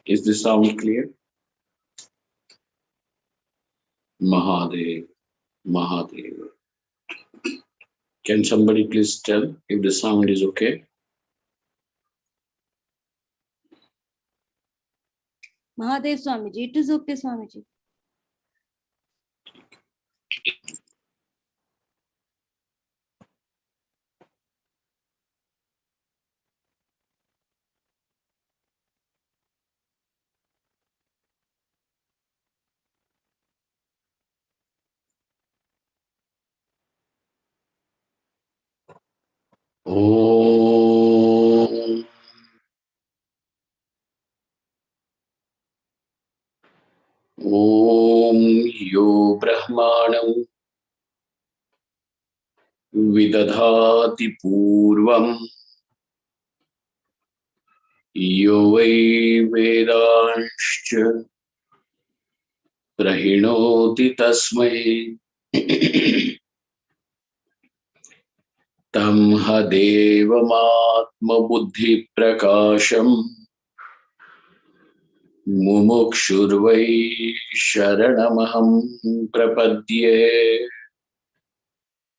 Is the sound clear? Mahadev, Mahadev. Can somebody please tell if the sound is okay? Mahadev Swamiji, it is okay, Swamiji. Om. Om Yo Brahmanam Vidadhati Purvam Yo Vai Vedanscha Prahinoti Tasmai Tam Hadevamatma Buddhi Prakasham Mumukshurvai Sharanamaham Prapadye.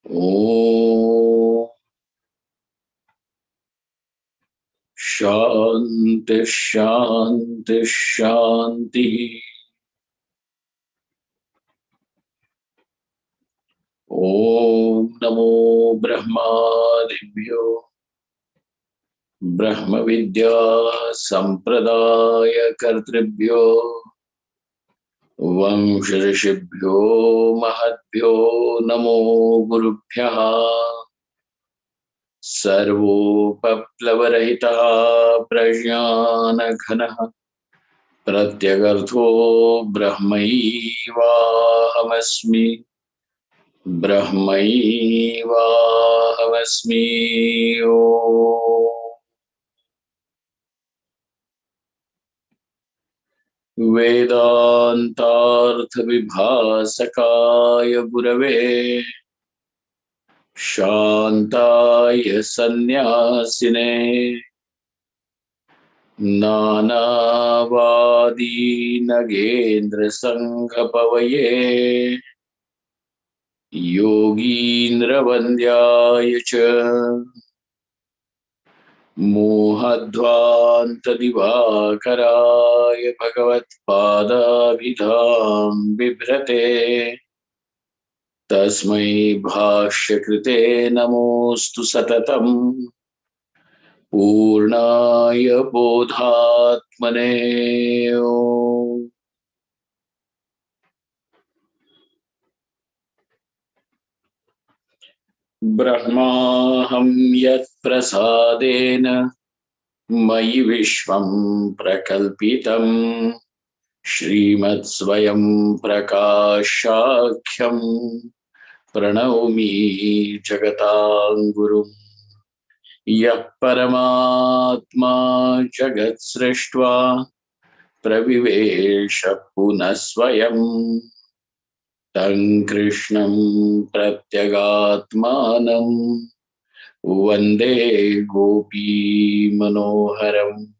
Om Shanti Shanti Shanti. Om Namo Brahmadibhyo Brahma Vidya Sampradaya Kartribhyo Vamsharishibhyo Mahatbhyo Namo Gurubhyaha Sarvopaplavarahitah Prajnanaghanah Pratyagartho Brahmaivahamasmi Brahmaivahamasmi. Vedantartha-vibhasakaya Gurave Shantaya Sannyasine Nanavadi Nagendra Sanghapavaye Yogindra Vandyaya Cha Mohadvanta Divakaraya Bhagavat Padabhidham Bibrate Tasmai Bhashyakrite Namostu Satatam Purnaya Bodhatmane. Brahmaham Yat Prasadena Mayi Vishvam Prakalpitam Srimad Swayam Prakashakhyam Pranavami Jagatam Gurum Yah Paramatma Jagat Srishtva Pravivesha Punasvayam Tam Krishnam Pratyagatmanam Vande Gopi Manoharam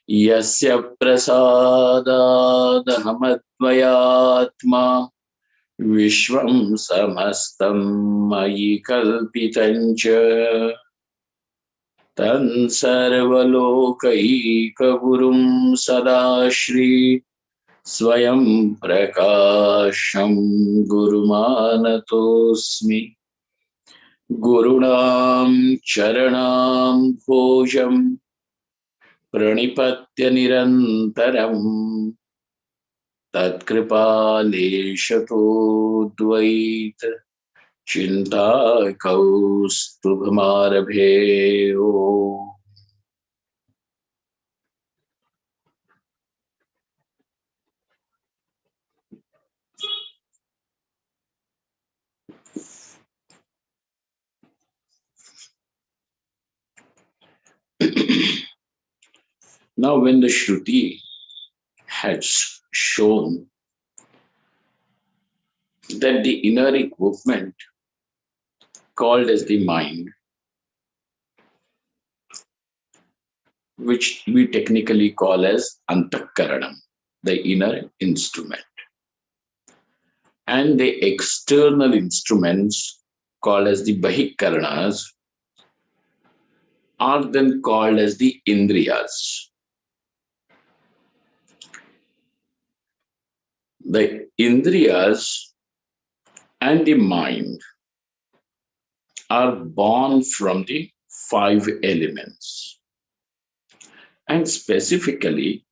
Yasya Prasadadahamadvayatma Vishvam Samastam Mayi Kalpitancha Tan Sarvalokaika Gurum Sadashri Swayam Prakasham Gurumanatosmi Gurunam Charanam Bhojam Pranipatya Nirantaram Tatkripa Dvait Chinta Kaustubhamarabhe. Now, when the Shruti had shown that the inner equipment called as the mind which we technically call as Antakaranam, the inner instrument. And the external instruments, called as the Bahikaranas, are then called as the Indriyas. The Indriyas and the mind are born from the five elements, and specifically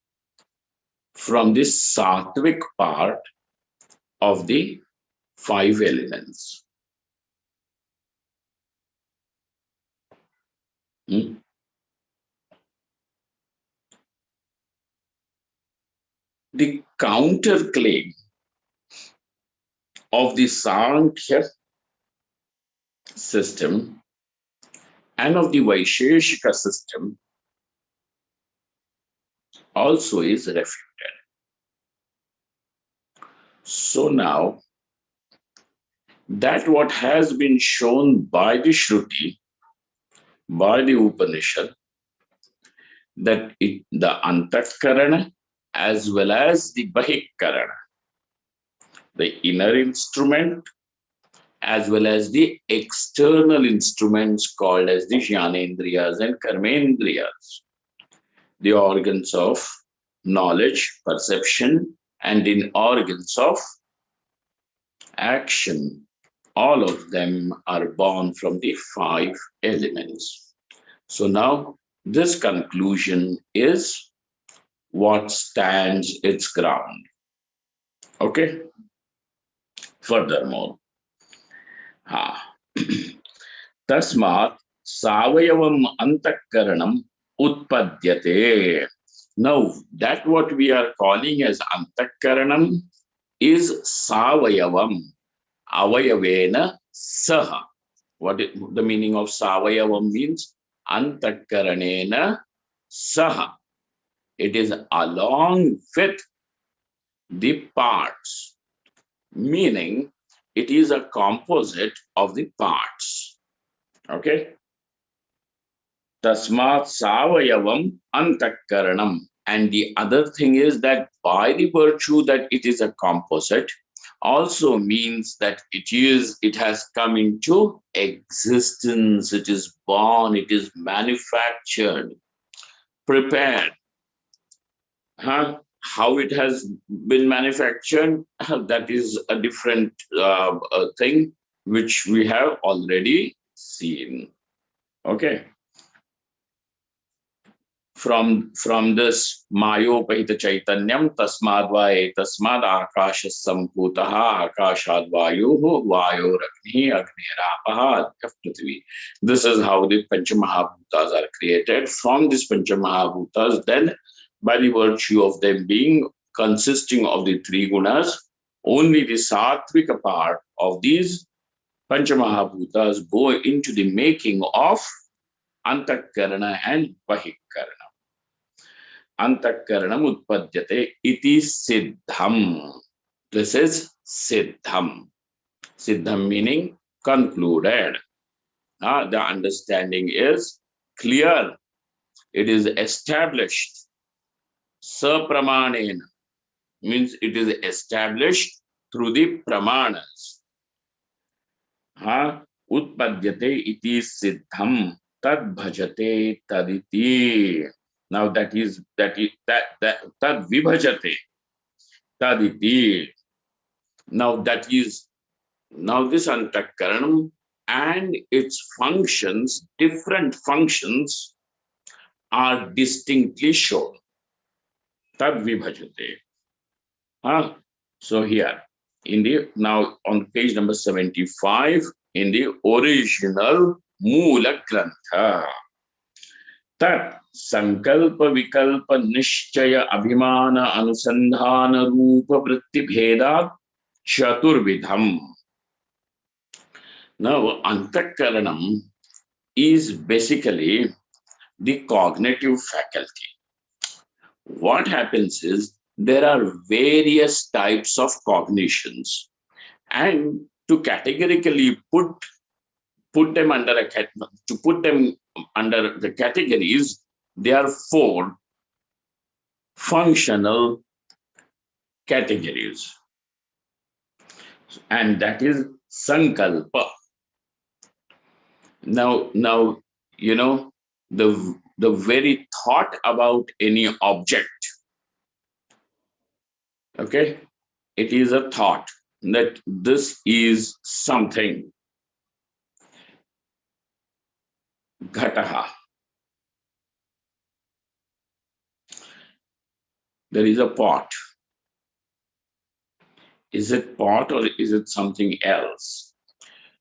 from the sattvic part of the five elements. Hmm? The counterclaim of the Sankhya system and of the Vaisheshika system also is refuted. So now, that what has been shown by the Shruti, by the Upanishad, that the Antakarana as well as the Bahikarana, the inner instrument as well as the external instruments called as the Jnanendriyas and Karmendriyas, the organs of knowledge, perception, and in organs of action. All of them are born from the five elements. So now this conclusion is what stands its ground. Okay? Furthermore, tasmat savayavam antakaranam utpadyate. Now, that what we are calling as antakaranam is savayavam, avayavena saha. What is the meaning of savayavam means? Antakaranena saha. It is along with the parts, meaning it is a composite of the parts. Okay? Tasmat savayavam antakaranam. And the other thing is that by the virtue that it is a composite, also means that it has come into existence, it is born, it is manufactured, prepared. How it has been manufactured, that is a different thing which we have already seen. Okay. From this mayopahita chaitanyam tasmadvaye tasmad akasha samputaha akashad vayuhu vayoragni agnirapaha prithvi. This is how the Panchamahabhutas are created. From these Panchamahabhutas, then by the virtue of them being consisting of the three gunas, only the sattvika part of these Panchamahabhutas go into the making of Antakarana and Bahikarana. Antakaranam utpadyate iti siddham. This is siddham. Siddham meaning concluded. The understanding is clear. It is established. Sapramanena means it is established through the pramanas. Utpadyate iti siddham tad bhajate taditi. Now that tad vibhajate taditi. Now this antakaranam and its functions, different functions, are distinctly shown. Tad vibhajate. So here, now on page number 75, in the original Moola Grantha, tat sankalpa vikalpa nishchaya abhimana anusandhana rupa vritti bhedat chaturvidham. Now, antakaranam is basically the cognitive faculty. What happens is there are various types of cognitions, and to categorically put them under the categories, there are four functional categories, and that is sankalpa. Now, you know, the very thought about any object, okay, it is a thought that this is something. Ghataha. There is a pot. Is it pot or is it something else?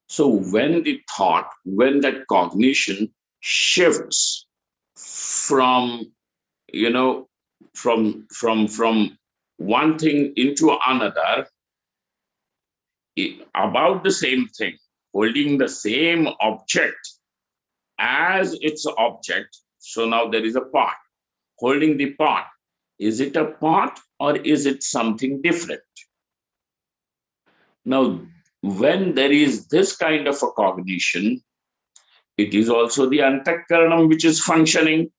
So when the thought, when that cognition shifts from, you know, from one thing into another, about the same thing, holding the same object as its object. So now there is a pot. Holding the pot. Is it a pot or is it something different? Now, when there is this kind of a cognition, it is also the antakaranam which is functioning.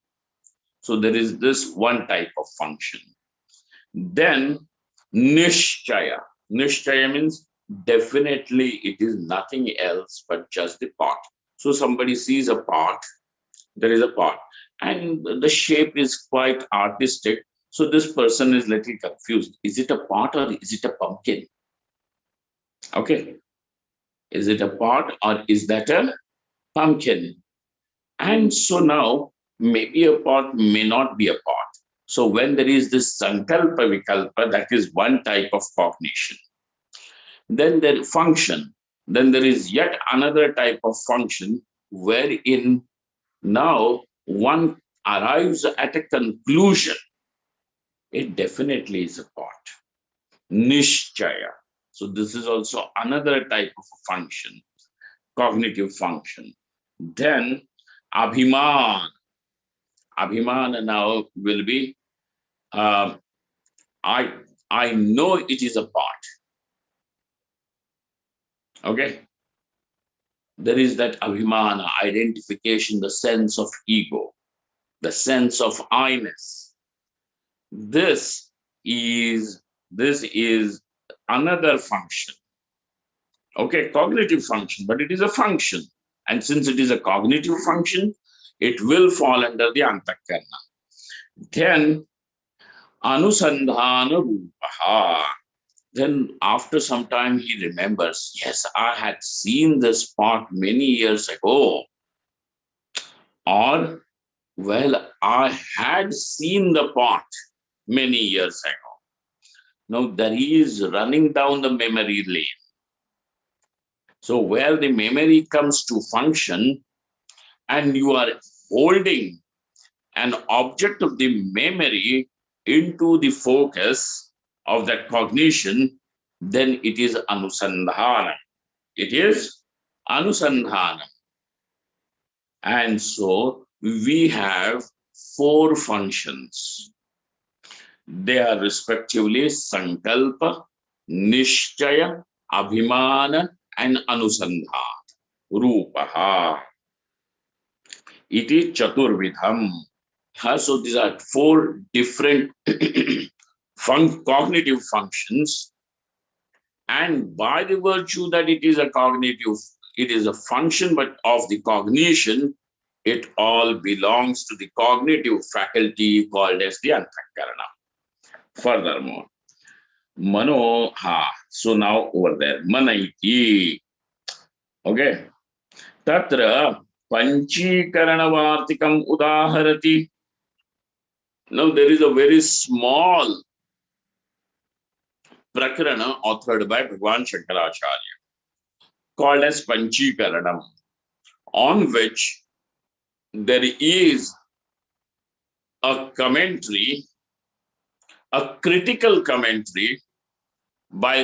So there is this one type of function. Then nishchaya. Nishchaya means definitely it is nothing else but just the pot. So somebody sees a pot, there is a pot, and the shape is quite artistic. So this person is little confused. Is it a pot or is it a pumpkin? Okay. Is it a pot or is that a pumpkin? And so now maybe a pot may not be a pot. So when there is this sankalpa vikalpa, that is one type of cognition. Then there function. Then there is yet another type of function wherein now one arrives at a conclusion. It definitely is a pot. Nishchaya. So this is also another type of function, cognitive function. Then abhiman. Abhiman now will be um, I know it is a pot. Okay. There is that abhimana, identification, the sense of ego, the sense of I-ness. This is another function. Okay, cognitive function, but it is a function. And since it is a cognitive function, it will fall under the antakarna. Then anusandhana rupaha. Then after some time he remembers, yes, I had seen this pot many years ago. Or, well, I had seen the pot many years ago. Now there is running down the memory lane. So where the memory comes to function and you are holding an object of the memory into the focus of that cognition, then it is anusandhana. It is anusandhana. And so we have four functions. They are respectively sankalpa, nishchaya, abhimana, and anusandhana. Rupaha. Iti chaturvidham. So these are four different cognitive functions. And by the virtue that it is a function but of the cognition, it all belongs to the cognitive faculty called as the antakarana. Furthermore, mano, so now over there, manaiti. Okay. Tatra panchikaranavaartikam udaharati. Now there is a very small prakarana authored by Bhagwan Shankaracharya called as Panchikaranam, on which there is a commentary, a critical commentary by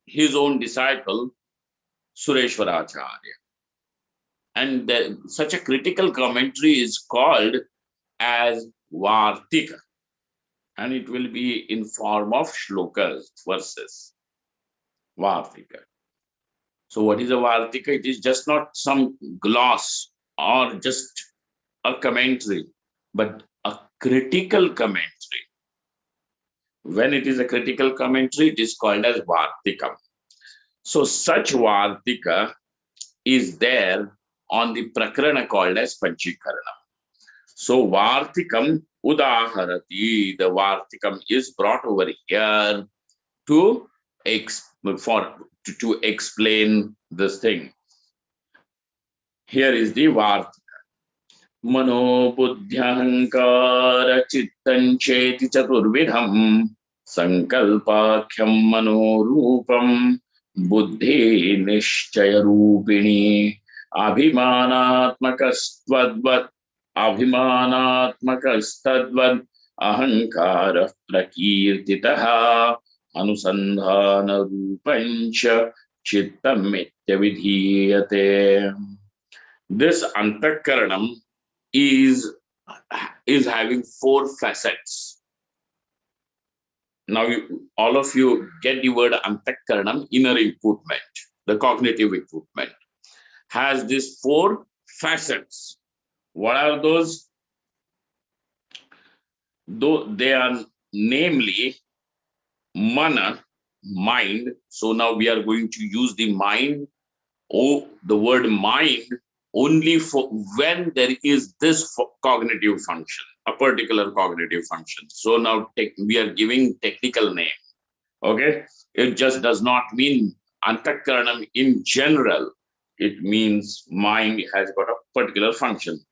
his own disciple, Sureshwaracharya. And such a critical commentary is called as Vartika. And it will be in form of shlokas, verses. Vartika. So what is a Vartika? It is just not some gloss or just a commentary, but a critical commentary. When it is a critical commentary, it is called as Vartikam. So such Vartika is there on the Prakarana called as Panchikaranam. So Vartikam Udaharati, the Vartikam is brought over here to explain this thing. Here is the Vartika. Mano buddhyahankara chittan cheti chaturvidham sankalpakhyam mano rupam buddhi nishchaya rupini abhimanatmakastadvat abhimanatmakastadvat ahankara prakirtitaha anusandhana rupancha chittam vidhiyate. This antakaranam is having four facets. Now, all of you get the word antakaranam, inner equipment, the cognitive equipment, has these four facets. What are those? Though they are namely mana, mind. So now we are going to use the mind, or the word mind, only for when there is this cognitive function, a particular cognitive function. So now we are giving technical name. Okay, it just does not mean antakaranam in general. It means mind has got a particular function.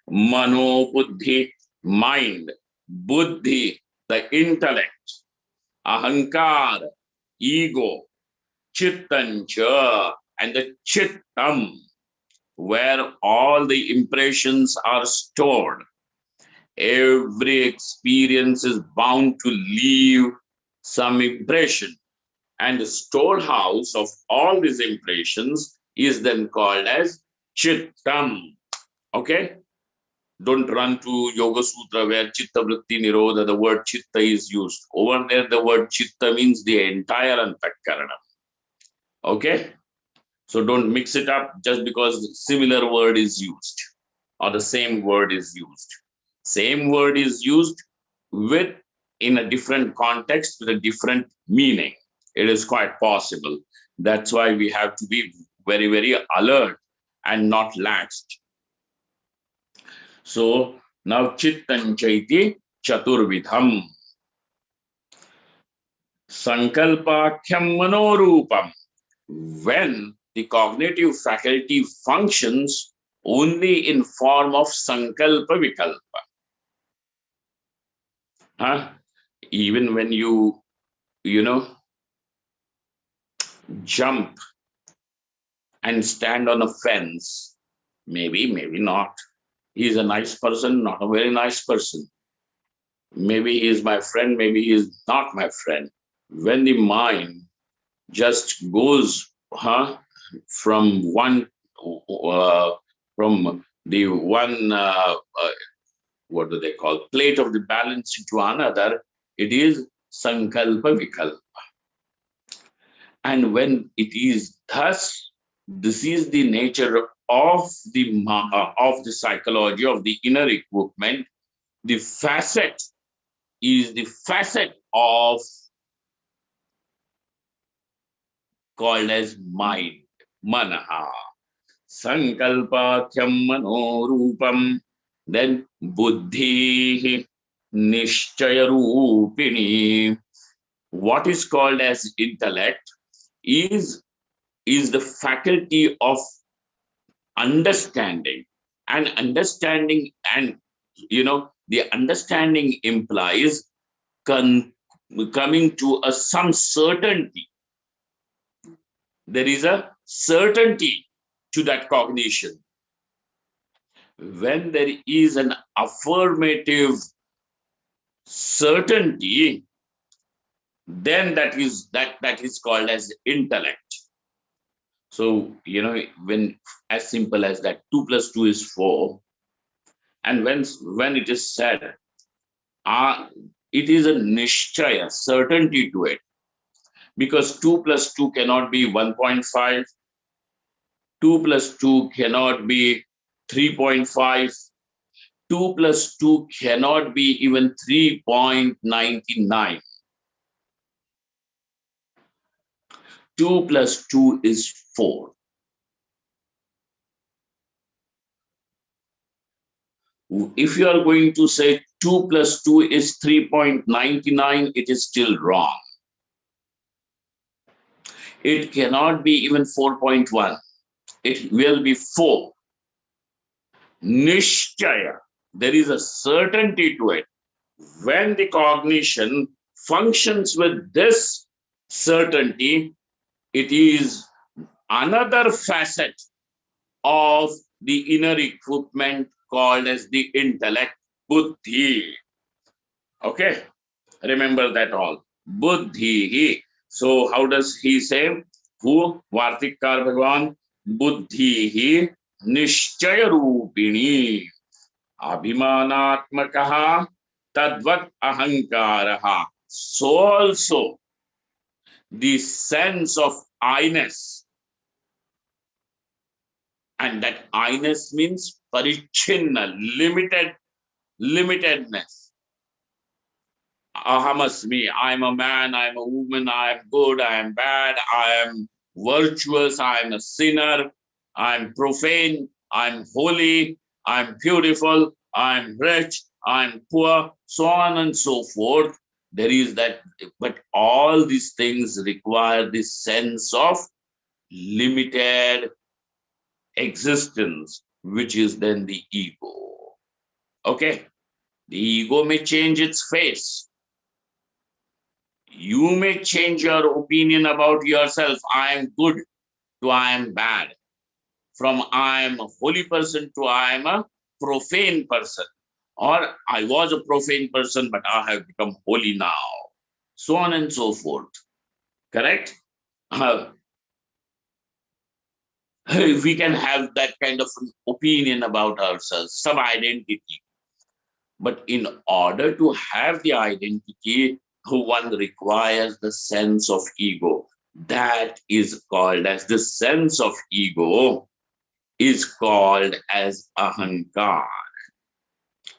Mano buddhi, mind. Buddhi, the intellect. Ahankar, ego. Chittancha, and the chittam, where all the impressions are stored. Every experience is bound to leave some impression, and the storehouse of all these impressions is then called as chittam. Okay? Don't run to Yoga Sutra where chitta vritti nirodha, the word chitta is used. Over there, the word chitta means the entire antakaranam. Okay? So don't mix it up just because similar word is used or the same word is used. Same word is used with in a different context with a different meaning. It is quite possible. That's why we have to be very, very alert and not laxed. So now chittan chaiti chaturvidham. Sankalpakhyam manorupam. When the cognitive faculty functions only in form of sankalpa vikalpa. Even when you jump and stand on a fence, maybe not. He is a nice person, not a very nice person. Maybe he is my friend, maybe he is not my friend. When the mind just goes from the one what do they call, plate of the balance into another, it is sankalpa vikalpa. And when it is thus, this is the nature of the psychology of the inner equipment. The facet is the facet of called as mind, manaha. Sankalpakhyam manorupam, then buddhi nishchaya rupini. What is called as intellect is the faculty of understanding, and understanding, and the understanding implies coming to some certainty. There is a certainty to that cognition. When there is an affirmative certainty, then that is called as intellect. So when as simple as that 2 + 2 is 4, and when it is said, it is a nishchaya, certainty to it, because 2 + 2 cannot be 1.5, 2 + 2 cannot be 3.5, 2 plus 2 cannot be even 3.99. 2 plus 2 is 4. If you are going to say 2 plus 2 is 3.99, it is still wrong. It cannot be even 4.1. It will be 4. Nishchaya. There is a certainty to it. When the cognition functions with this certainty, it is another facet of the inner equipment called as the intellect, buddhi. Okay, remember that all. Buddhi. So how does he say? Who? Vartikar Bhagwan. Buddhi nishchaya rupini. Abhimanatmakaha tadvat ahankaraha. So also the sense of I-ness, and that I-ness means parichinna, limitedness. Ahamasmi, I'm a man, I'm a woman, I am good, I am bad, I am virtuous, I am a sinner, I'm profane, I'm holy, I'm beautiful, I'm rich, I'm poor, so on and so forth. There is that, but all these things require this sense of limited existence, which is then the ego. Okay? The ego may change its face. You may change your opinion about yourself. I am good to I am bad. From I am a holy person to I am a profane person. Or I was a profane person, but I have become holy now. So on and so forth. Correct? We can have that kind of an opinion about ourselves, some identity. But in order to have the identity, one requires the sense of ego. That is called as the sense of ego is called as ahankar.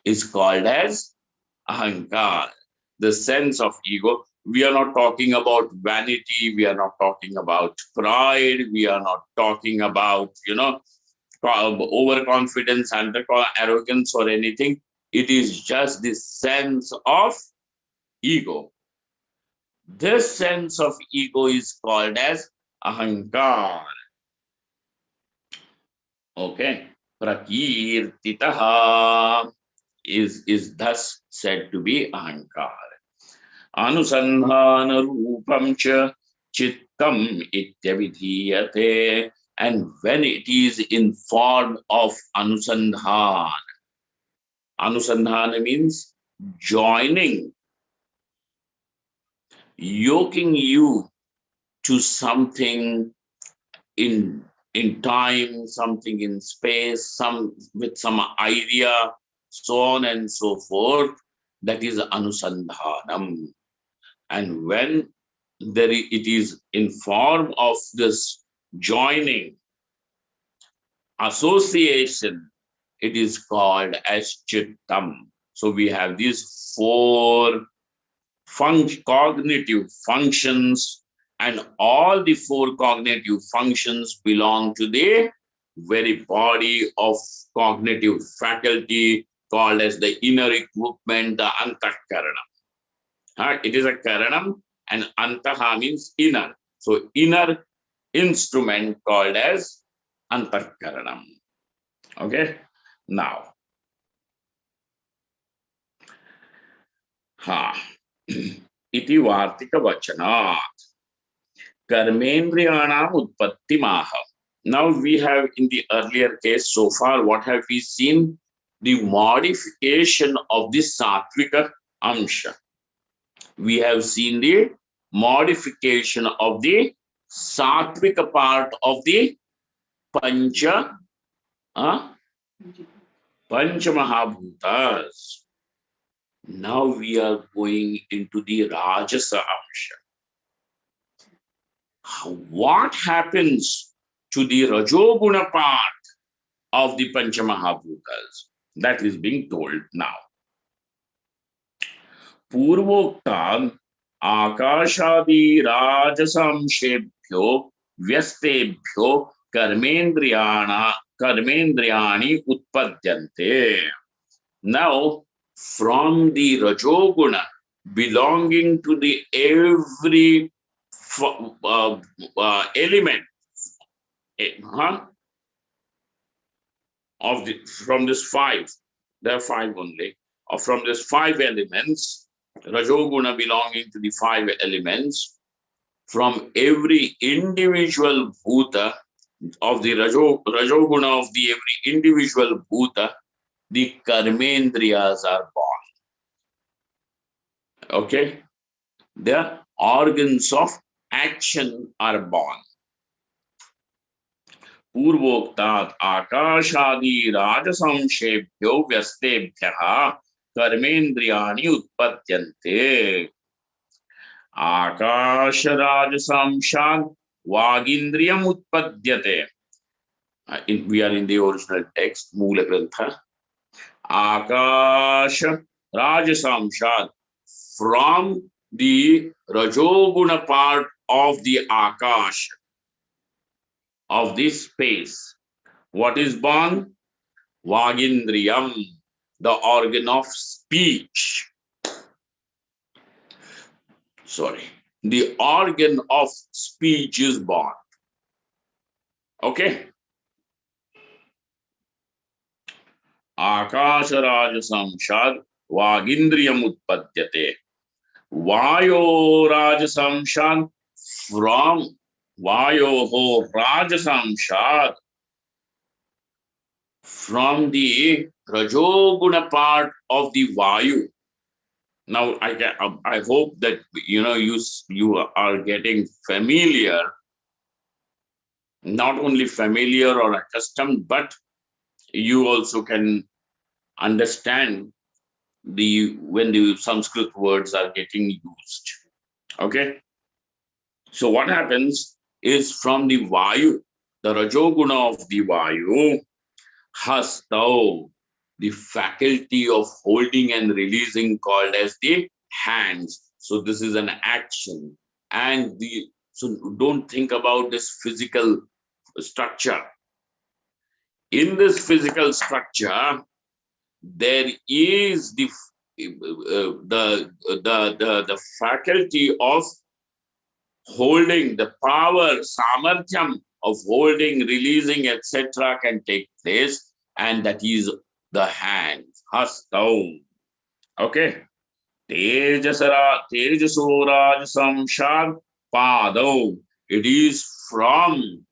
Is called as ahankar. The sense of ego. We are not talking about vanity. We are not talking about pride. We are not talking about, overconfidence and arrogance or anything. It is just the sense of ego. This sense of ego is called as ahankar. Okay. Prakirtitaha is thus said to be ahankar. Anusandhana rupam cha chittam ityavidhiyate. And when it is in form of anusandhan, anusandhana means joining, yoking you to something in time, something in space, some with some idea, so on and so forth. That is anusandhanam. And when it is in form of this joining, association, it is called as chittam. So we have these four cognitive functions, and all the four cognitive functions belong to the very body of cognitive faculty called as the inner equipment, the antahkarana. It is a karanam, and antaha means inner. So inner instrument called as antahkaranam. Okay. Now, iti vartika vachanat karmendriyanam utpattimaha. Now we have in the earlier case so far, what have we seen? The modification of the sattvika amsha. We have seen the modification of the sattvika part of the pancha, pancha mahabhutas. Now we are going into the rajasa amsha. What happens to the rajoguna part of the pancha mahabhutas? That is being told now. पूर्वोक्तान् आकाशादि राजसंशेभ्यो व्यस्तेभ्यो कर्मेन्द्रियाणि उत्पद्यन्ते. Now, from the rajoguna belonging to the every element of the from this five, there are five only, or from this five elements, rajoguna belonging to the five elements, from every individual bhuta of the rajoguna of the every individual bhuta, the karmendriyas are born. Okay, the organs of action are born. पूर्वोक्तात् आकाशादि राजसंशेभ्यो व्यस्तेभ्यः कर्मेन्द्रियाणि उत्पद्यन्ते. आकाश राजसंशात् वागीन्द्रियम् उत्पद्यते. We are in the original text, Moola Grantha. Akasha Rajasamshat, from the Rajoguna part of the Akash, of this space. What is born? Vagindriyam, the organ of speech. Sorry, the organ of speech is born. Okay. Akasha Rajasamshat Vagindriyam Utpadyate. Vayo Rajasamshat, from Vayoho Rajasamshat, from the Rajoguna part of the Vayu. Now I hope that you are getting familiar, not only familiar or accustomed, but you also can understand when the Sanskrit words are getting used. Okay. So what happens is, from the Vayu, the Rajoguna of the Vayu, Hastau, the faculty of holding and releasing, called as the hands. So this is an action. And so don't think about this physical structure. In this physical structure, there is the faculty of holding, the power, samarthyam of holding, releasing, etc. can take place, and that is the hands, hastau. Okay. Tejasora Rajasamshat padau. It is from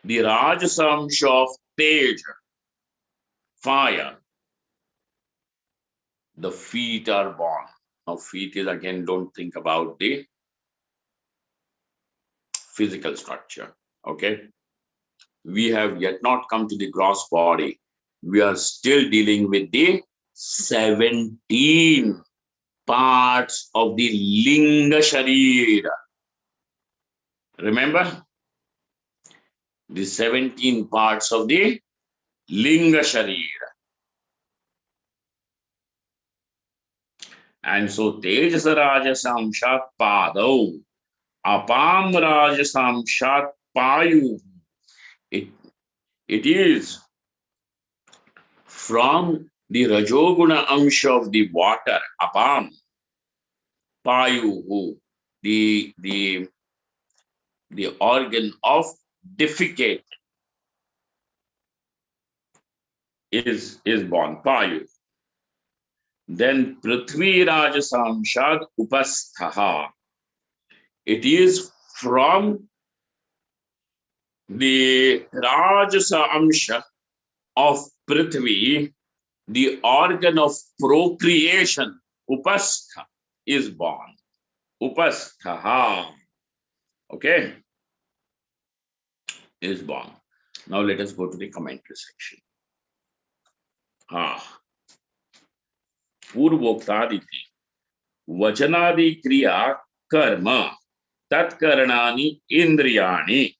the Rajasamsha of Teja, fire. The feet are born. Now, feet is, again, don't think about the physical structure. Okay. We have yet not come to the gross body. We are still dealing with the 17 parts of the Linga Sharira. Remember? The 17 parts of the Linga Sharira. And so Tejasa Rajasamshat Padau, Apam Rajasamshat Payu. It is from the Rajoguna Amsha of the water, Apam, Payu, the organ of defecate is born, Payu. Then Prithvi Rajasamshat Upasthaha. It is from the Rajasa Amsha of Prithvi, the organ of procreation, Upastha, is born. Upasthaha. Okay? Is born. Now let us go to the commentary section. Purvoktaditi Vachanadi Kriya Karma Tatkaranani Indriyani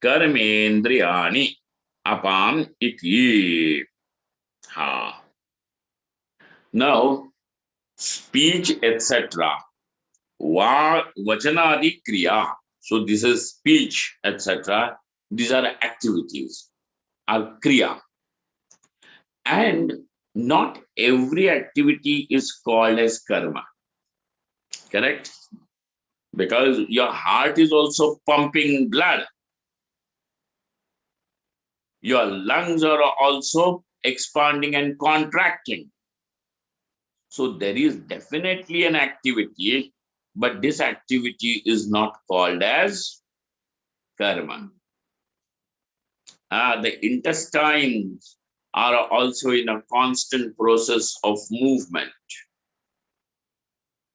Karmendriyani Apam iti. Ha. Now, speech, etc. Vachanadi kriya. So this is speech, etc. These are activities, are kriya. And not every activity is called as karma. Correct? Because your heart is also pumping blood. Your lungs are also expanding and contracting. So there is definitely an activity, but this activity is not called as karma. The intestines are also in a constant process of movement.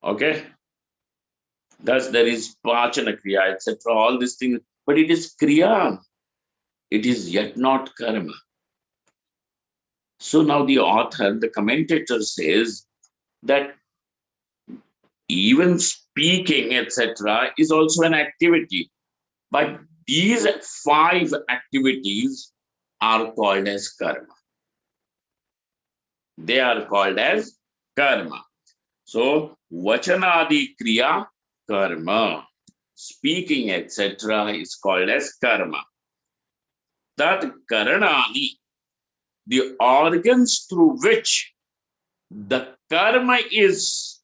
Okay? Thus there is pachana kriya, etc. All these things, but it is kriya. It is yet not karma. So now the author, the commentator says that even speaking, etc., is also an activity. But these 5 activities are called as karma. They are called as karma. So, vachanadi kriya, karma. Speaking, etc., is called as karma. That karanani, the organs through which the karma is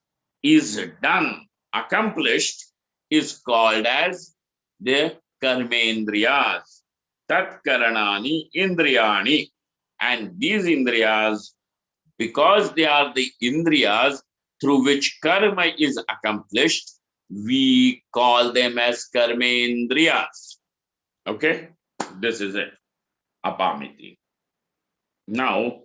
done, accomplished, is called as the karmendriyas. Tat karanani indriyani. And these indriyas, because they are the indriyas through which karma is accomplished, we call them as karmendriyas. Okay, this is it. Apamiti. Now,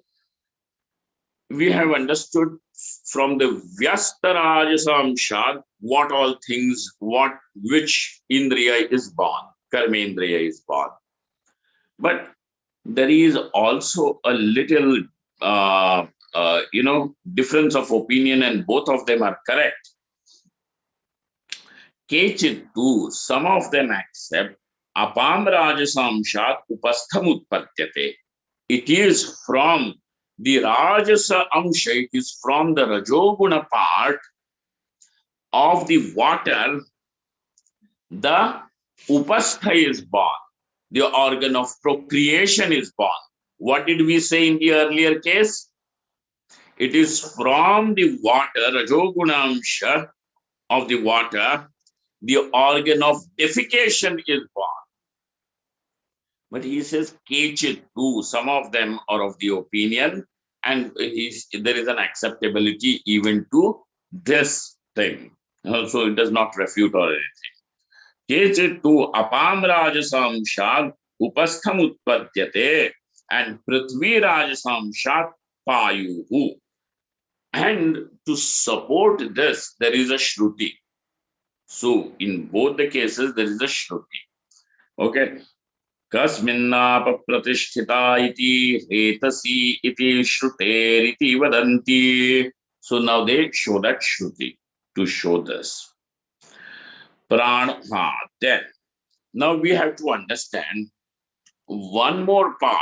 we have understood from the Vyastarajasamshad what all things, which Indriya is born, Karmendriya is born. But there is also a little, difference of opinion, and both of them are correct. Kechit too, some of them accept Apam Rajasamshat Upastham Utpatyate. It is from the Rajasa Amsha, it is from the Rajoguna part of the water, the Upastha is born. The organ of procreation is born. What did we say in the earlier case? It is from the water, Rajoguna Amsha of the water, the organ of defecation is born. But he says, Kechit too, some of them are of the opinion, and there is an acceptability even to this thing. So it does not refute or anything. Kechit too, apam rajasam shad upastham utpadyate, and prithvi rajasam shad payuhu. And to support this, there is a shruti. So in both the cases, there is a shruti. Okay. कस्मिन्नाप प्रतिष्ठिता इति हेतसी इति श्रुतेरिति वदन्ति. So now they show that shruti to show this. Prana. Then now we have to understand one more part,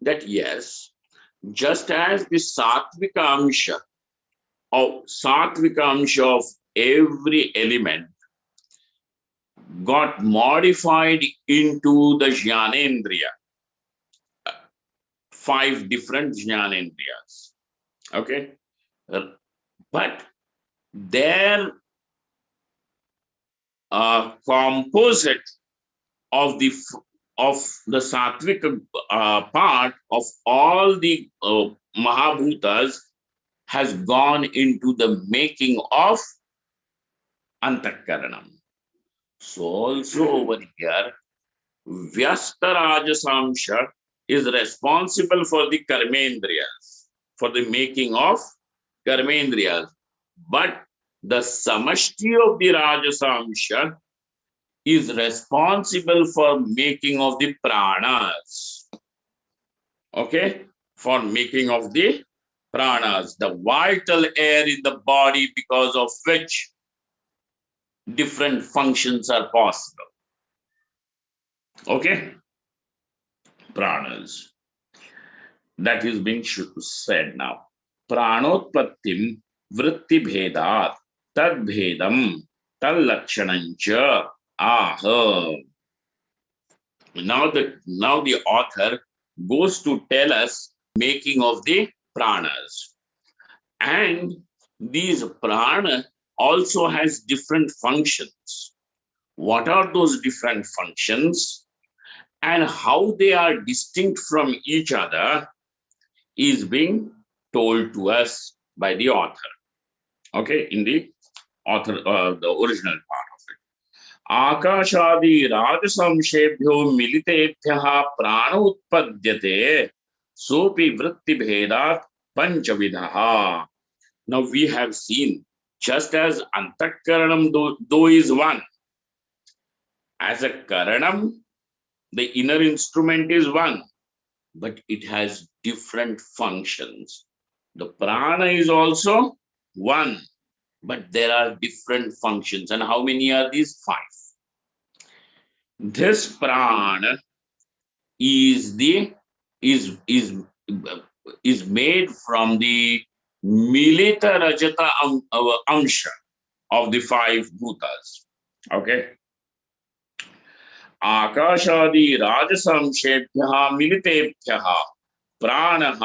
that yes, just as the sattvikamsha of every element got modified into the jnanendriya, 5 different jnanendriyas. Okay, but their composite of the sattvic part of all the mahabhutas has gone into the making of antakaranam. So also over here, Vyastarajasamsha is responsible for the karmendriyas, for the making of karmendriyas. But the samashti of the Rajasamsha is responsible for making of the pranas. Okay? For making of the pranas, the vital air in the body, because of which different functions are possible. Okay? Pranas. that is being said now. Pranotpattim vritti bhedat tad bhedam tal lakshanancha aha. Now the author goes to tell us making of the pranas. And these prana also has different functions. What are those different functions and how they are distinct from each other is being told to us by the author. Okay, in the author, the original part of it. आकाशादि राजसंशेभ्यो मिलितेभ्यः प्राण उत्पद्यते सोपि वृत्ति भेदात् पंचविधः. Now we have seen, just as antakaranam though is one, as a karanam, the inner instrument is one, but it has different functions. The prana is also one, but there are different functions. And how many are these? 5. This prana is made from the milita rajata amsha of the 5 bhutas. Okay. आकाशादि राजसंशेभ्यः मिलितेभ्यः प्राणः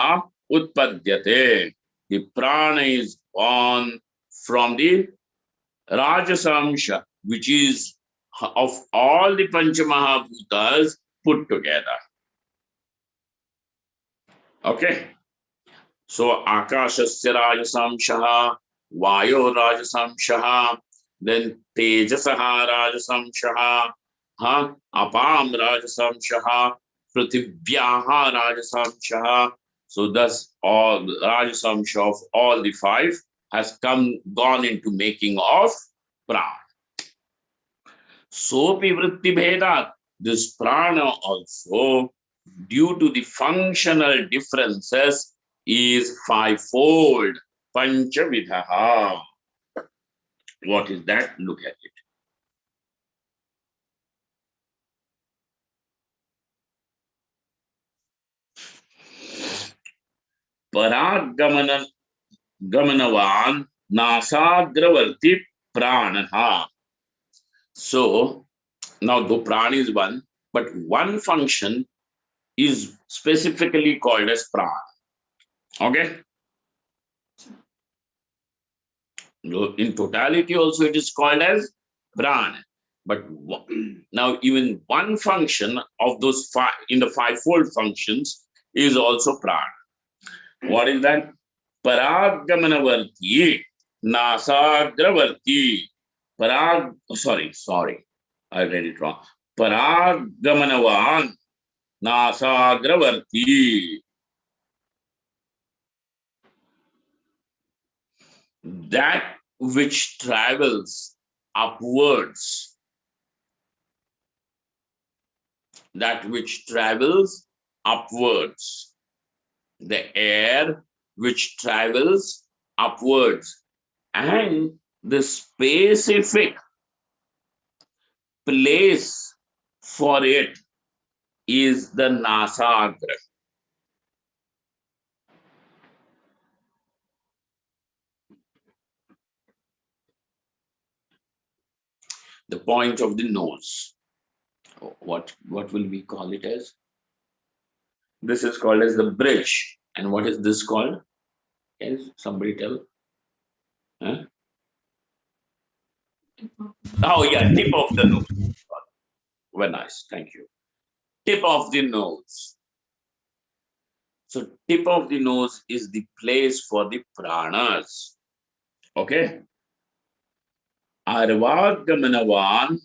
उत्पद्यते. The prana is born from the rajasamsha, which is of all the panchamahabhutas put together. Okay. So akashasya rajasamshaha, vayo rajasamshaha, then tejasaha rajasamshaha, apam rajasamshaha, prithivyaha rajasamshaha. So thus all rajasamsha of all the 5 has gone into making of prana. Sopi vritti bhedat. This prana also, due to the functional differences, is 5-fold. Panchavidhaha. What is that? Look at it. Paraggamanavan nasagravarti pranaha. So now the prana is one, but one function is specifically called as prana. Okay. In totality also it is called as prana. But now even one function of those 5 in the 5-fold functions is also prana. What is that? Paraggamanavarti nasagravarti. Sorry, I read it wrong. Paraggamanavan nasagravarti. That which travels upwards. That which travels upwards. The air which travels upwards. And the specific place for it is the nasagra. The point of the nose. What will we call it as? This is called as the bridge. And what is this called? Can somebody tell? Huh? Oh yeah, tip of the nose. Very nice, thank you. Tip of the nose. So tip of the nose is the place for the pranas. Okay. Arvaggamanavan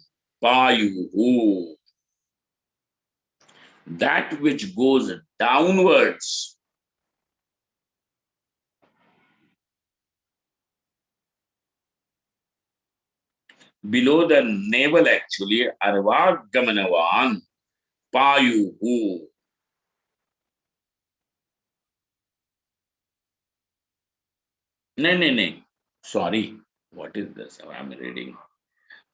payuhu. That which goes downwards. Below the navel actually, Arvaggamanavan payuhu. No. Sorry. What is this? I'm reading.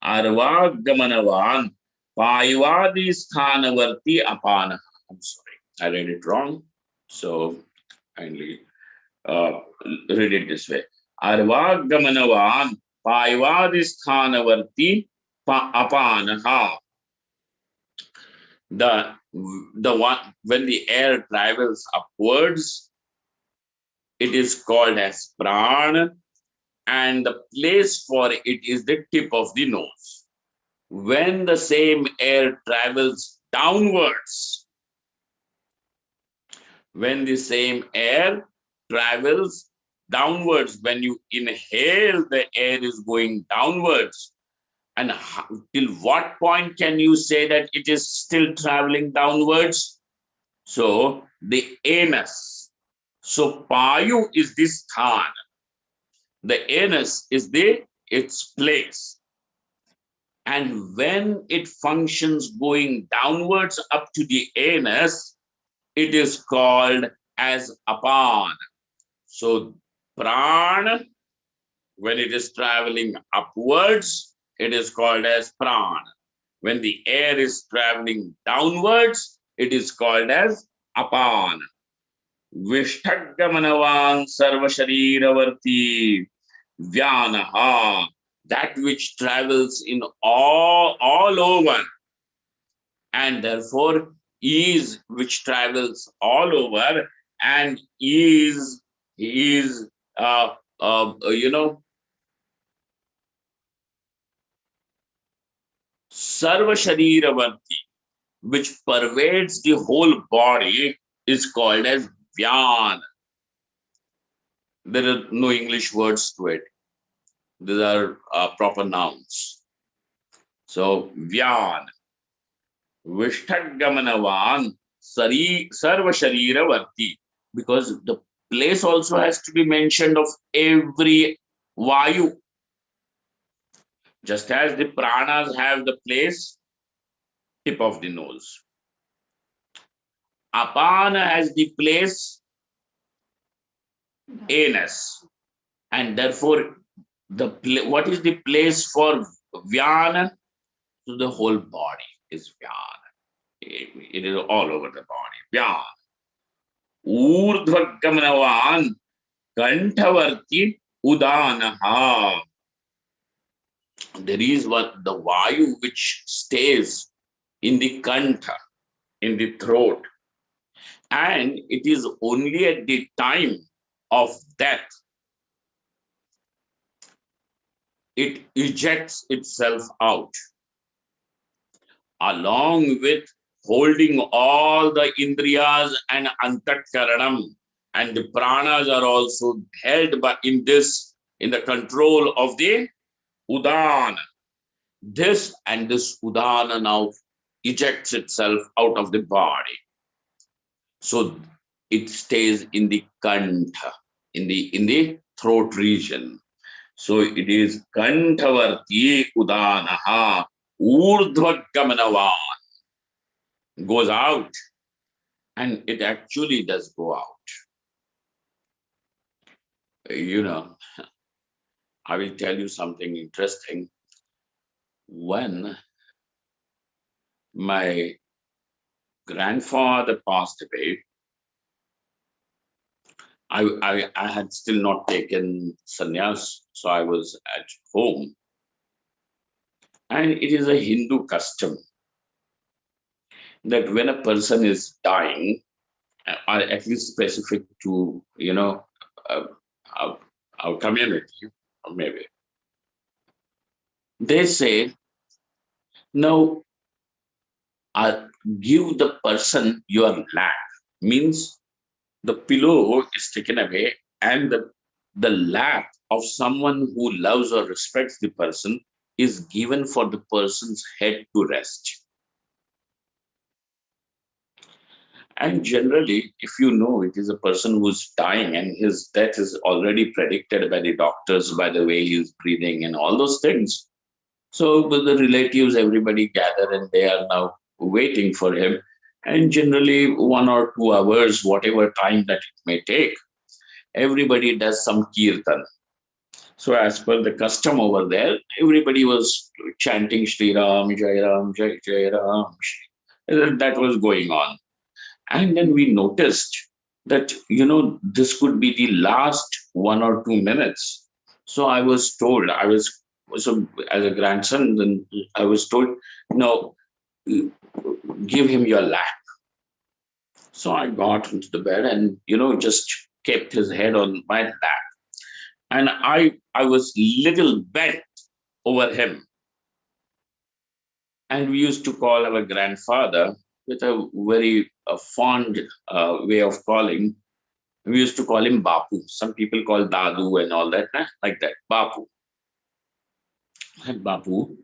Arvaggamanavan payuvadi sthanavarti apana. I'm sorry. I read it wrong. So kindly read it this way. Arvagamavan paivadisthanavarti apanaha. The one when the air travels upwards, it is called as prana, and the place for it is the tip of the nose. When the same air travels downwards, when the same air travels downwards, when you inhale, the air is going downwards. And till what point can you say that it is still traveling downwards? So the anus. So payu is the sthan. The anus is its place. And when it functions going downwards up to the anus, it is called as apan. So prana, when it is traveling upwards, it is called as prana. When the air is traveling downwards, it is called as apan. Vishtaggamanavan sarvashariravati vyanaha. That which travels in all over, and therefore is which travels all over and is uh, uh, you know sarva shariravarti, which pervades the whole body, is called as vyan. There are no English words to it. These are proper nouns. So vyan, vishtaggamanavan sarva shariravarti, because the place also has to be mentioned of every vayu. Just as the pranas have the place, tip of the nose. Apana has the place, anus. And therefore, what is the place for vyana? So the whole body is vyana. It is all over the body. Vyana. Urdhvagamanavan kantavarti udanaha. There is what the vayu which stays in the kantha, in the throat. And it is only at the time of death it ejects itself out, along with holding all the indriyas and antakaranam, and the pranas are also held by in the control of the udana. This udana now ejects itself out of the body. So it stays in the kantha, in the throat region. So it is kantavarti udanaha urdhvagamanavan, goes out, and it actually does go out. I will tell you something interesting. When my grandfather passed away, I had still not taken sannyas, so I was at home. And it is a Hindu custom that when a person is dying, or at least specific to, uh, our, our community, or maybe, they say, now give the person your lap. Means the pillow is taken away and the lap of someone who loves or respects the person is given for the person's head to rest. And generally, if you know it is a person who's dying and his death is already predicted by the doctors by the way he's breathing and all those things. So the relatives, everybody gather and they are now waiting for him. And generally 1 or 2 hours, whatever time that it may take, everybody does some kirtan. So as per the custom over there, everybody was chanting Shri Ram, Jai Ram, Jai Jai Ram. That was going on. And then we noticed that, this could be the last 1 or 2 minutes. So I was told, so as a grandson, then I was told, no, give him your lap. So I got into the bed and, just kept his head on my lap. And I was little bent over him. And we used to call our grandfather with a very fond way of calling. We used to call him Bapu. Some people call Dadu and all that, like that. Bapu. And Bapu,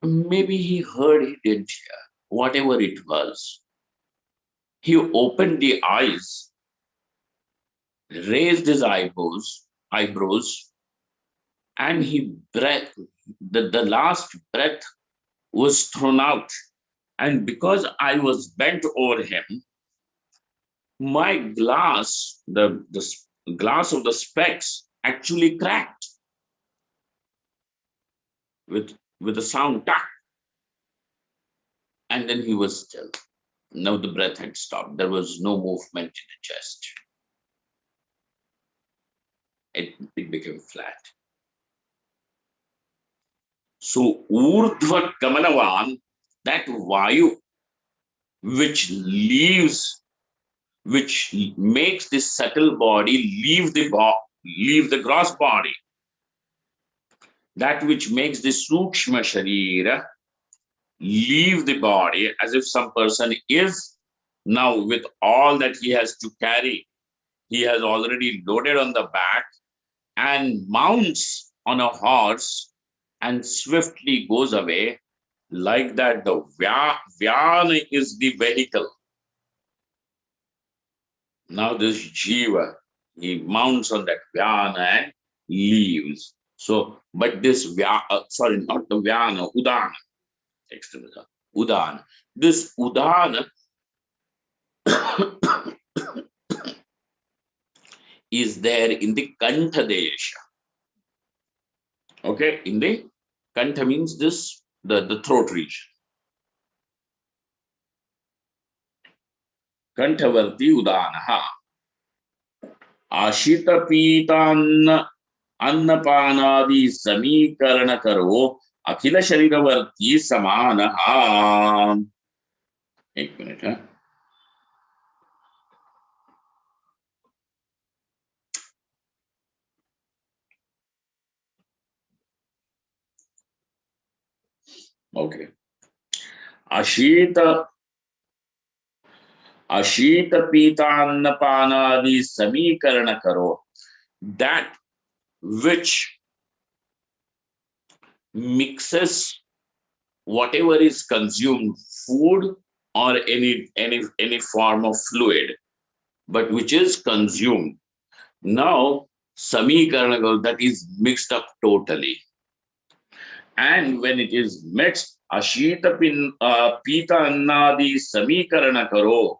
maybe he heard, he didn't hear, whatever it was. He opened the eyes, raised his eyebrows, and he breath, the last breath was thrown out. And because I was bent over him, my glass, the glass of the specs actually cracked with a sound tack. And then he was still. Now the breath had stopped. There was no movement in the chest. It became flat. So urdhva gamanavan, that vayu which makes this subtle body leave the gross body, that which makes the sukshma sharira leave the body, as if some person is now, with all that he has to carry, he has already loaded on the back and mounts on a horse and swiftly goes away. Like that, the Vyana is the vehicle. Now this Jiva, he mounts on that Vyana and leaves. So, but this sorry, not the Vyana, Udana. Udana. This Udana is there in the Kantha Desha. Okay, in the Kantha means this, the throat region. Kanthavarti Udanaha. Ashita Pitanna Annapanadi Samikarana Karo Akhila Shariravarti Samanaha. 1 minute, huh? Okay. Ashita Pitaannapanadi Samikarana Karo. That which mixes whatever is consumed, food or any form of fluid, but which is consumed. Now, Samikarana, that is mixed up totally. And when it is mixed, Ashita Pita Annadi Samikarana Karo,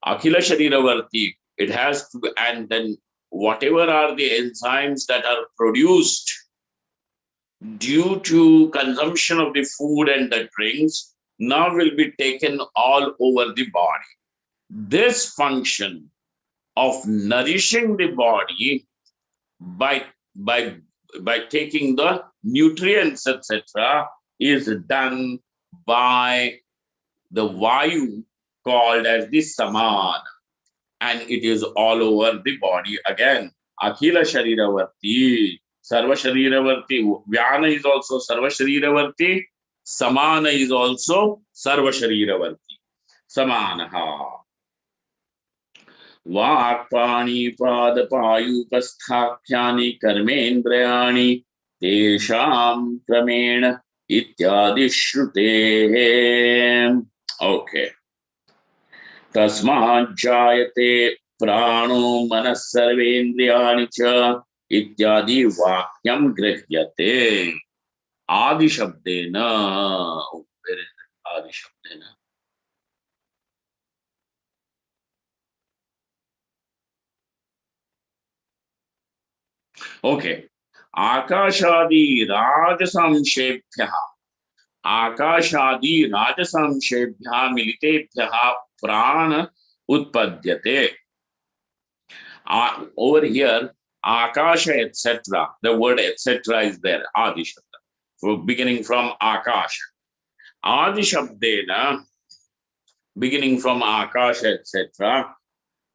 Akhila Shariravarti, it has to, and then whatever are the enzymes that are produced due to consumption of the food and the drinks, now will be taken all over the body. This function of nourishing the body by taking the nutrients, etc., is done by the vayu called as the saman, and it is all over the body again. Akhila Shariravarti, Sarva Shariravarti. Vyana is also Sarva Shariravarti. Samana is also Sarva Shariravarti. Samanaha. वाक्पाणिपादपायूपस्थाख्यानि कर्मेन्द्रियाणि तेषां क्रमेण इत्यादि श्रुतेः. Okay. तस्मात् जायते प्राणो मनः सर्वेन्द्रियाणि च इत्यादि वाक्यं गृह्यते आदिशब्देन. आदिशब्देन. Okay. आकाशादि राजसंशेभ्यः मिलितेभ्यः प्राण उत्पद्यते. Over here, Akasha, etc. The word etc. is there, Adi Shabda. So beginning from Akasha. Adi Shabdena, beginning from Akasha, etc.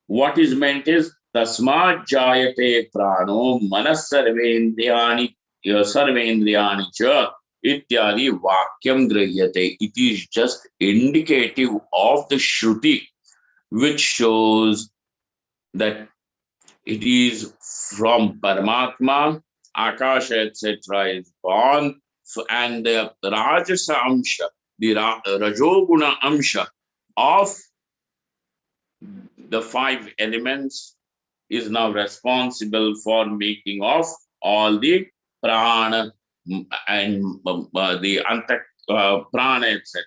What is meant is Tasmat Jayate Prano Manas Sarvendriyani Sarvendriyani Cha Ityadi Vakyam Grahyate. It is just indicative of the Shruti, which shows that it is from Paramatma, Akasha, etc. is born, and the Rajasa Amsha, the Rajoguna Amsha of the five elements is now responsible for making of all the prana and the antak prana, etc.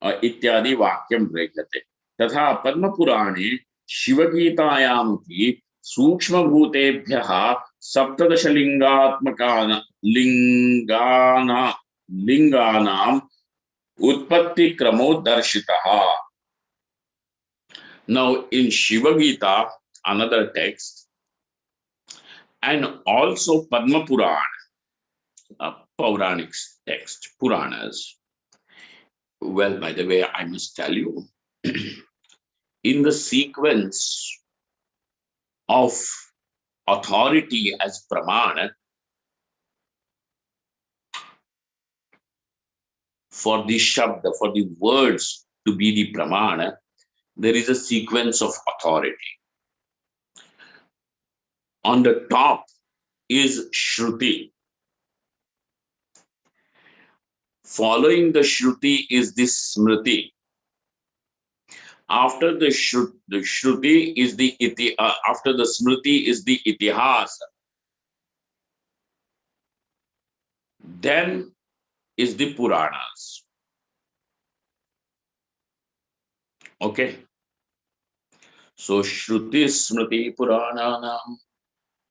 इत्यादि वाक्यं गृह्यते तथा पद्मपुराणे शिवगीतायामपि सूक्ष्मभूतेभ्यः लिङ्गानाम् उत्पत्तिक्रमो दर्शितः. Now in Shiva Gita, another text, and also Padma Purana, Pauranic text, Puranas. Well, by the way, I must tell you, in the sequence of authority as Pramana, for the Shabda, for the words to be the Pramana, there is a sequence of authority. On the top is Shruti. Following the Shruti is the Smriti. After the Shruti is the after the Smriti is the Itihasa. Then is the Puranas. Okay. So Shruti, Smriti, Purananam.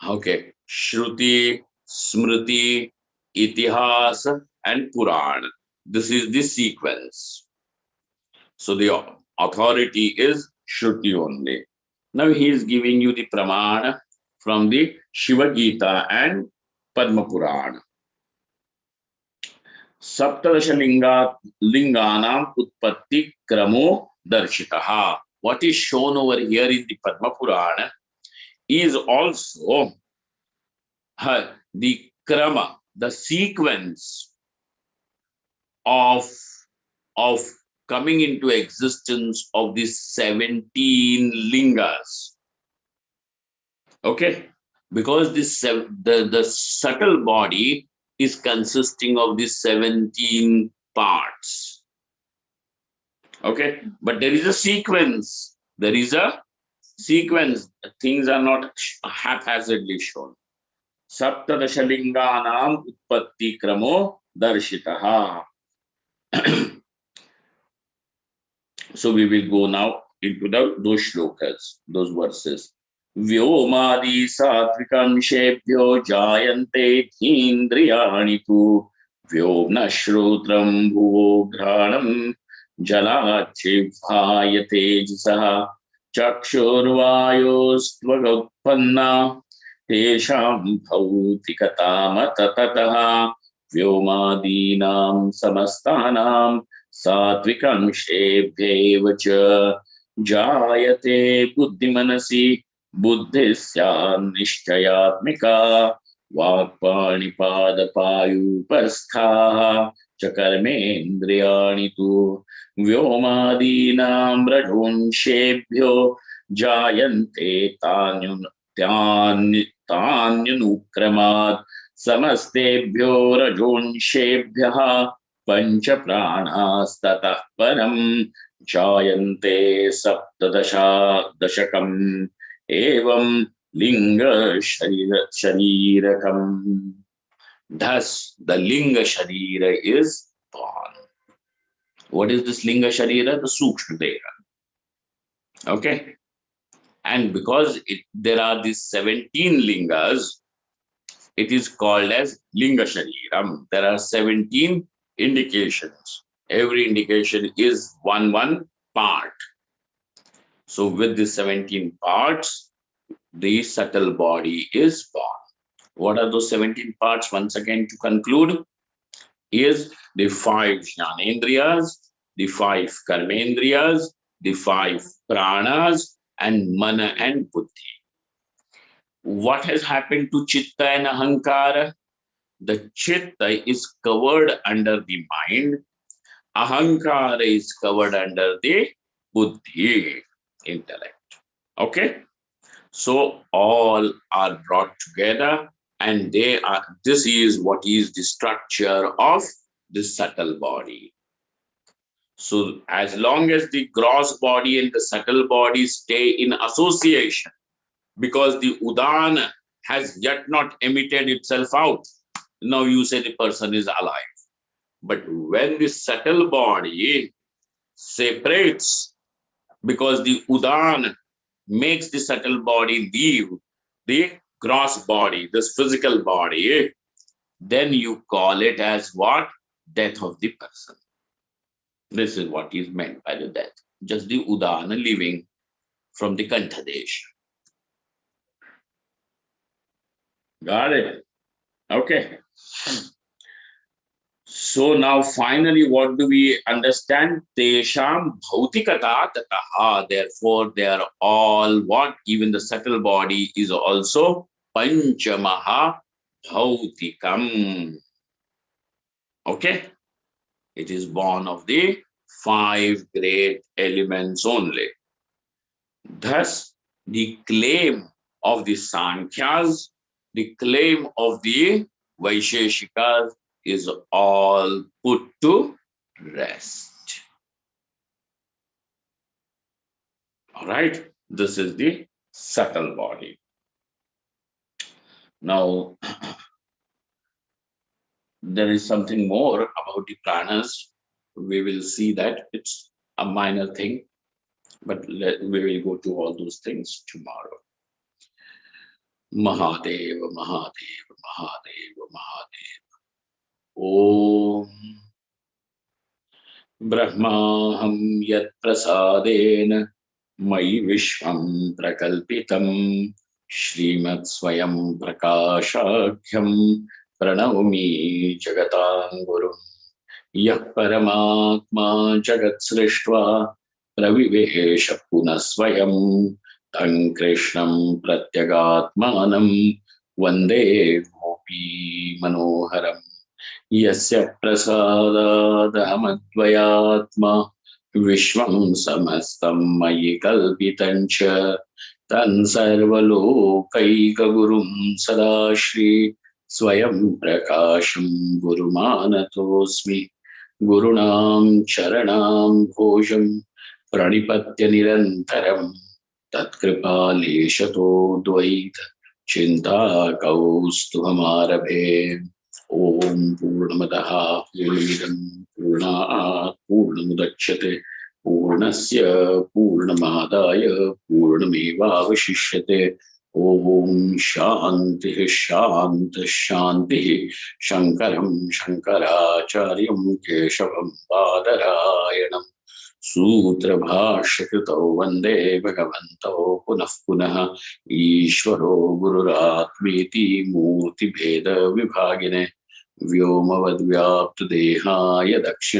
Okay. Shruti, Smriti, Itihasa, and Purana. This is the sequence. So the authority is Shruti only. Now he is giving you the Pramana from the Shiva Gita and Padma Purana. Saptadasha Linganam Utpatti Kramo Darshitaha. What is shown over here in the Padma Purana is also the krama, the sequence of coming into existence of these 17 lingas. Okay, because the subtle body is consisting of these 17 parts. Okay, but there is a sequence. There is a sequence. Things are not haphazardly shown. Saptadashalinganam utpatti kramo darshitaha. So we will go now into those shlokas, those verses. Vyomadi satvikam shebhyo jayante indriyani tu vyomna shrotram bhuvo granam jalachivhaya tejasa chakshurvayostvagotpanna tesham bhautikatamatatatah vyomadinam samastanam सात्विकांशेभ्यैव च जायते बुद्धिमनसि बुद्धिस्या निश्चयात्मिका वाक्पाणिपादपायूपस्थाः च कर्मेन्द्रियाणि तु व्योमादीनां रजोंशेभ्यो जायन्ते तान्यनुक्रमात् समस्तेभ्यो रजोंशेभ्यः पंच प्राणास्ततः परम जायन्ते सप्तदशकम् एवं लिंग शरीरकम्. Thus, the linga sharira is born. What is this linga sharira? The sukshma deha. Okay, and because there are these 17 lingas, it is called as linga shariram. There are 17 indications. Every indication is one part. So with the 17 parts, the subtle body is born. What are those 17 parts? Once again, to conclude, is the 5 jnanendriyas, the 5 karmendriyas, the 5 pranas, and mana and buddhi. What has happened to chitta and ahankara? The chitta is covered under the mind, ahankara is covered under the buddhi, intellect. Okay? So all are brought together, and this is what is the structure of the subtle body. So as long as the gross body and the subtle body stay in association, because the udana has yet not emitted itself out, now you say the person is alive. But when the subtle body separates, because the udan makes the subtle body leave the gross body, this physical body, then you call it as what? Death of the person. This is what is meant by the death. Just the udana leaving from the Kantadesh. Got it? Okay. So now finally, what do we understand? Tesham bhautikata tataha. Therefore, they are all what? Even the subtle body is also panchamaha bhautikam. Okay? It is born of the 5 great elements only. Thus, the claim of the Sankhyas, the claim of the Vaisheshikas is all put to rest. All right, this is the subtle body. Now, there is something more about the pranas. We will see that it's a minor thing, but we will go to all those things tomorrow. Mahadev, Mahadev, Mahadev, Mahadev. Om Brahmaham Yat Prasadena Mai Vishwam Prakalpitam Shrimat Swayam Prakashakhyam Pranavami Jagatan Guru Yah Paramatma Jagat Srishtva Pravivesha Punasvayam Tan Krishnam Pratyagatmanam Vande Gopi Manoharam Yasya prasadadahamatvayatma Vishwam samastam mayi kalpitancha Tan sarvalokaikagurum sadashri Swayam prakasham gurumanatosmi Gurunam charanam bhojam Pranipatya nirantaram Tatkripa dvaita Chinta kaustuhamarabhe Om Purnamadaha Purnamidam Purnat Purnamudachyate Purnasya Purnamadaya Purnamevavashishyate Om Shanti Shanti Shanti Shankaram Shankaracharyam Keshavam Badarayanam Sutra Bhashyakritau Vande Bhagavanto Punah Punah Ishvaro Gururatmeti Murti Bheda Vibhagine Vyomavad Vyapta Dehaya Dakshina